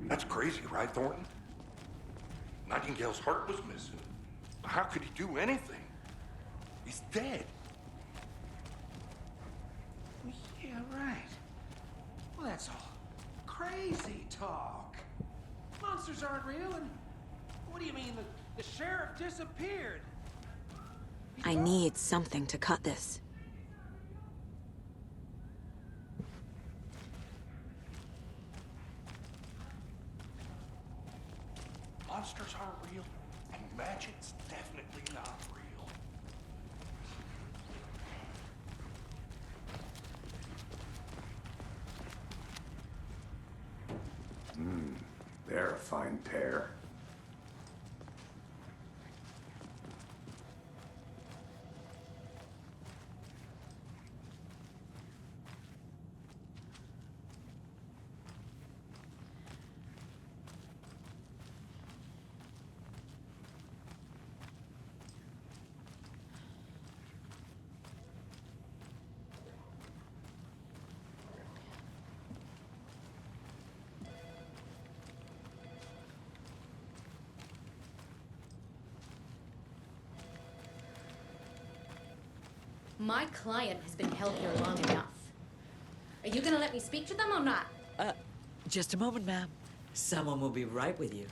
That's crazy, right, Thornton? Nightingale's heart was missing. How could he do anything? He's dead. Yeah, right. Well, that's all crazy talk. Monsters aren't real, and what do you mean the sheriff disappeared? I need something to cut this. Monsters aren't real, and magic's definitely not real. They're a fine pair. My client has been held here long enough. Are you gonna let me speak to them or not? Just a moment, ma'am. Someone will be right with you.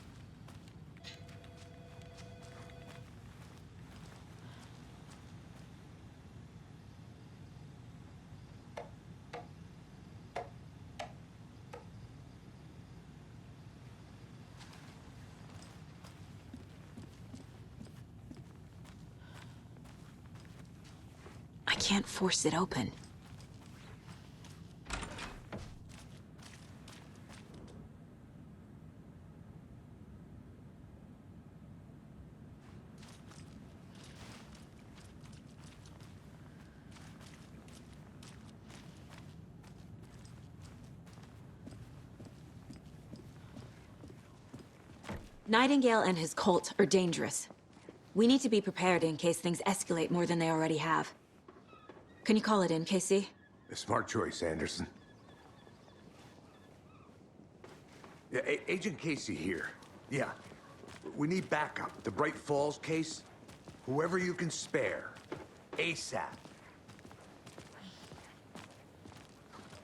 I can't force it open. Nightingale and his cult are dangerous. We need to be prepared in case things escalate more than they already have. Can you call it in, Casey? A smart choice, Anderson. Yeah, Agent Casey here. Yeah. We need backup. The Bright Falls case. Whoever you can spare. ASAP.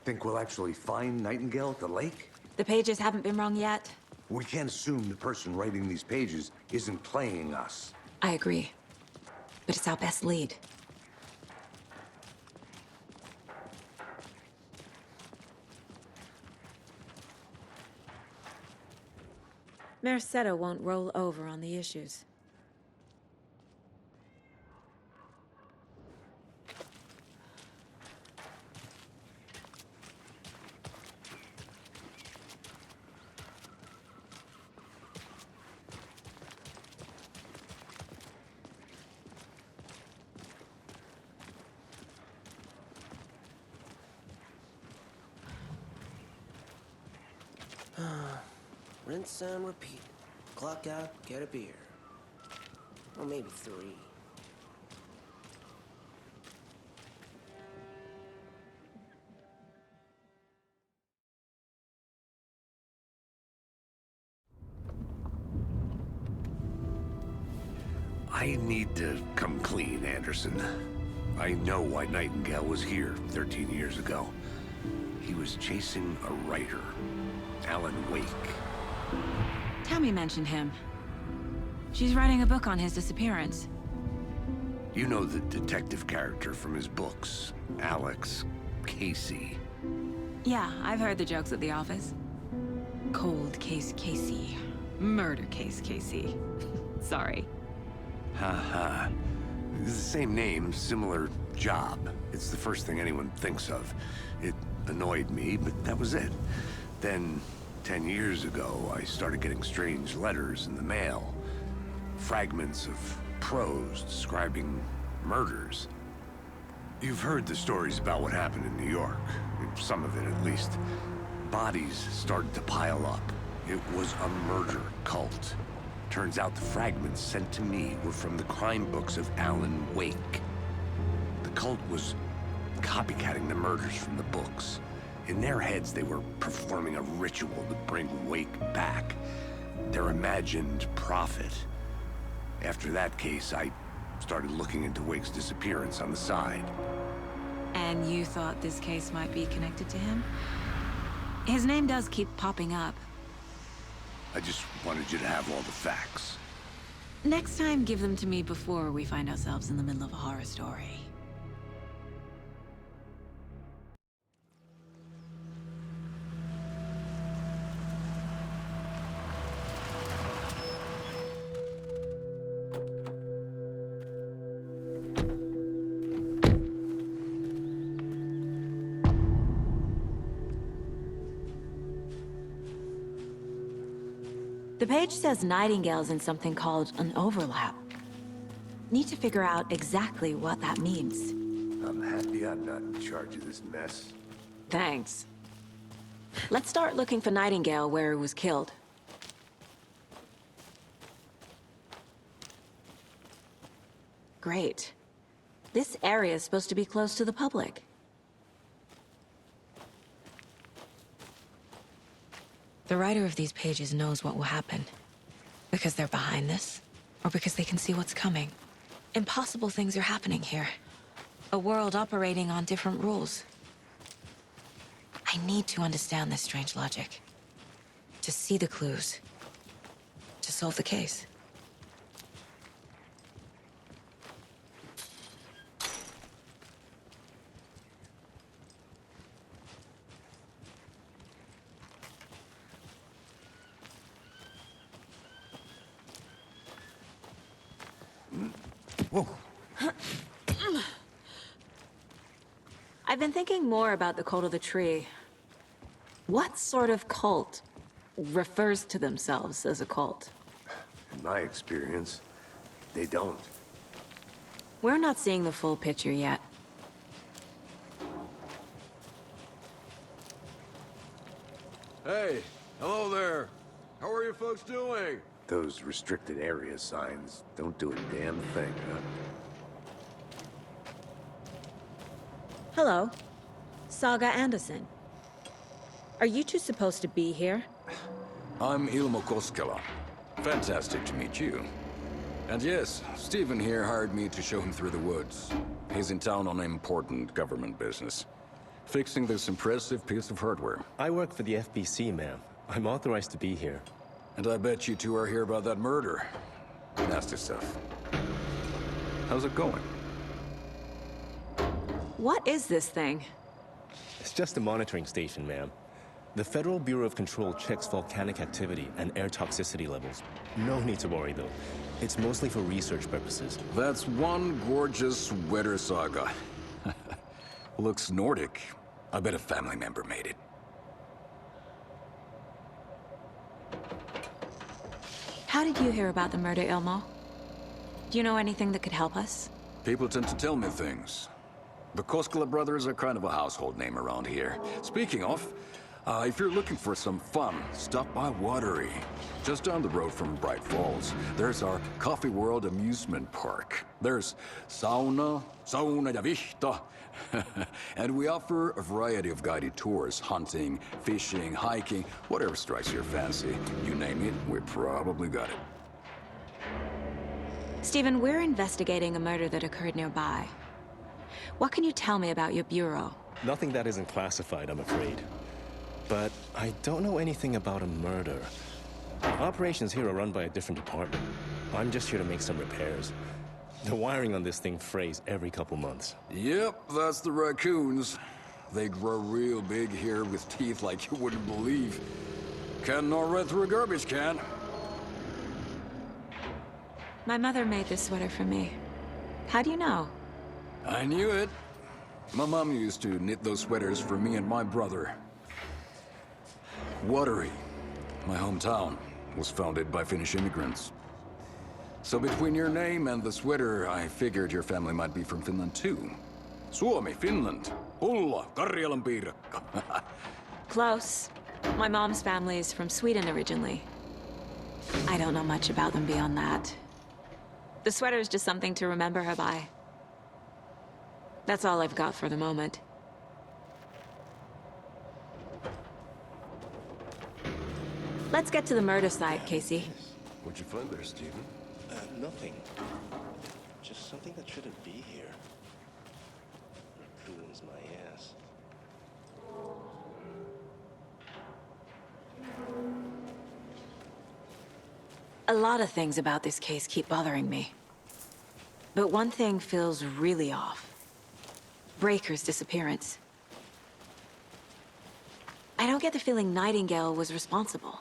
Think we'll actually find Nightingale at the lake? The pages haven't been rung yet. We can't assume the person writing these pages isn't playing us. I agree. But it's our best lead. Mercado won't roll over on the issues. Rinse and repeat. Clock out, get a beer. Or maybe 3. I need to come clean, Anderson. I know why Nightingale was here 13 years ago. He was chasing a writer, Alan Wake. Tammy mentioned him. She's writing a book on his disappearance. You know the detective character from his books, Alex Casey. Yeah, I've heard the jokes at the office. Cold case Casey. Murder case Casey. Sorry. Ha. It's the same name, similar job. It's the first thing anyone thinks of. It annoyed me, but that was it. Then, 10 years ago, I started getting strange letters in the mail. Fragments of prose describing murders. You've heard the stories about what happened in New York. Some of it, at least. Bodies started to pile up. It was a murder cult. Turns out the fragments sent to me were from the crime books of Alan Wake. The cult was copycatting the murders from the books. In their heads, they were performing a ritual to bring Wake back. Their imagined prophet. After that case, I started looking into Wake's disappearance on the side. And you thought this case might be connected to him? His name does keep popping up. I just wanted you to have all the facts. Next time, give them to me before we find ourselves in the middle of a horror story. The page says Nightingale's in something called an overlap. Need to figure out exactly what that means. I'm happy I'm not in charge of this mess. Thanks. Let's start looking for Nightingale where he was killed. Great. This area is supposed to be close to the public. The writer of these pages knows what will happen. Because they're behind this, or because they can see what's coming. Impossible things are happening here. A world operating on different rules. I need to understand this strange logic. To see the clues. To solve the case. Whoa. I've been thinking more about the cult of the tree. What sort of cult refers to themselves as a cult? In my experience, they don't. We're not seeing the full picture yet. Hey, hello there. How are you folks doing? Those restricted area signs don't do a damn thing, huh? Hello. Saga Anderson. Are you two supposed to be here? I'm Ilmo Koskela. Fantastic to meet you. And yes, Stephen here hired me to show him through the woods. He's in town on important government business. Fixing this impressive piece of hardware. I work for the FBC, ma'am. I'm authorized to be here. And I bet you two are here about that murder. Nasty stuff. How's it going? What is this thing? It's just a monitoring station, ma'am. The Federal Bureau of Control checks volcanic activity and air toxicity levels. No need to worry, though. It's mostly for research purposes. That's one gorgeous weather saga. Looks Nordic. I bet a family member made it. How did you hear about the murder, Ilmo? Do you know anything that could help us? People tend to tell me things. The Koskela brothers are kind of a household name around here. Speaking of, if you're looking for some fun, stop by Watery. Just down the road from Bright Falls, there's our Coffee World amusement park. There's sauna ja vihta. And we offer a variety of guided tours, hunting, fishing, hiking, whatever strikes your fancy. You name it, we probably got it. Stephen, we're investigating a murder that occurred nearby. What can you tell me about your bureau? Nothing that isn't classified, I'm afraid. But I don't know anything about a murder. Operations here are run by a different department. I'm just here to make some repairs. The wiring on this thing frays every couple months. Yep, that's the raccoons. They grow real big here with teeth like you wouldn't believe. Can't gnaw right through a garbage can. My mother made this sweater for me. How do you know? I knew it. My mom used to knit those sweaters for me and my brother. Watery, my hometown, was founded by Finnish immigrants. So between your name and the sweater, I figured your family might be from Finland too. Suomi, Finland. Ulla, Karjalan piirakka. Close. My mom's family is from Sweden originally. I don't know much about them beyond that. The sweater is just something to remember her by. That's all I've got for the moment. Let's get to the murder site, Casey. What'd you find there, Stephen? Nothing. Just something that shouldn't be here. Raccoons my ass. A lot of things about this case keep bothering me. But one thing feels really off. Breaker's disappearance. I don't get the feeling Nightingale was responsible.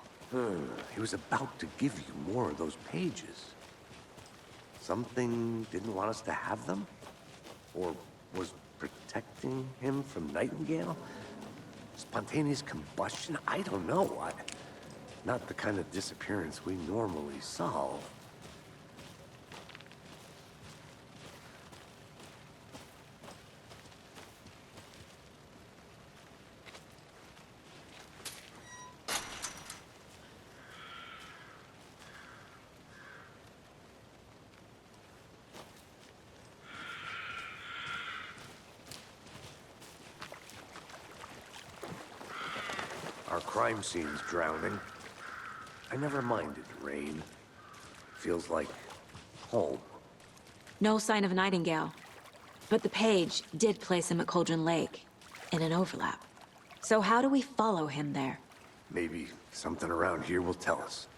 He was about to give you more of those pages. Something didn't want us to have them? Or was protecting him from Nightingale? Spontaneous combustion? I don't know. Not the kind of disappearance we normally solve. Our crime scene's drowning. I never minded rain. Feels like home. No sign of Nightingale. But the page did place him at Cauldron Lake, in an overlap. So how do we follow him there? Maybe something around here will tell us.